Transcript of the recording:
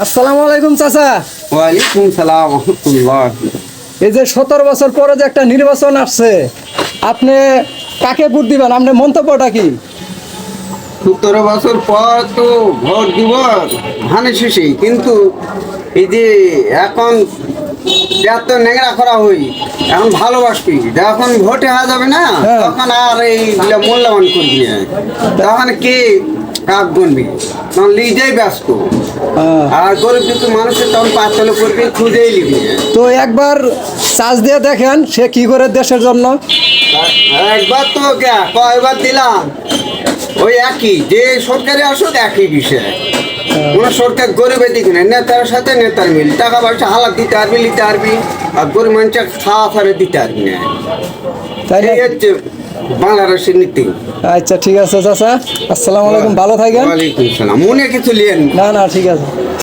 আসসালামু আলাইকুম চাচা। ওয়ালাইকুম সালাম রাহমাতুল্লাহ। এই যে 17 বছর পরে যে একটা নির্বাচন আসছে, আপনি কাকে ভোট দিবেন? আপনার মন্তব্যটা কি? 17 বছর পর তো ভোট দিব ধানে শেষে, কিন্তু এই যে এখন এত নেংরা করা হই, এখন ভালোবাসবি যখন ভোটে হওয়া যাবে না, হ্যাঁ। তখন আর এইগুলা মূল্যবান করবি না। তখন কে কাক গুনবি, তখন লিজেই ব্যস্ত। আর গরিব কিন্তু মানুষের তখন পাঁচতলে করবি, খুঁজেই লিবি না। তো একবার চার্জ দিয়ে দেখেন সে কি করে দেশের জন্য। একবার তো কয়বার দিলাম, ওই একই যে সরকারি আসুক একই বিষয়। কোন সরকার গরিবের দিকে না, নেতার সাথে নেতার মিল, টাকা পয়সা হালাত দিতে পারবি, নিতে পারবি, আর গরিব মানুষের খাওয়া ফারে দিতে পারবি না। তাই না? এই হচ্ছে বাংলাদেশের নীতি। আচ্ছা ঠিক আছে চাচা, আসসালামু আলাইকুম, ভালো থাকেন। ওয়ালাইকুম সালাম। মনে কিছু লিয়েন না। না না, ঠিক আছে।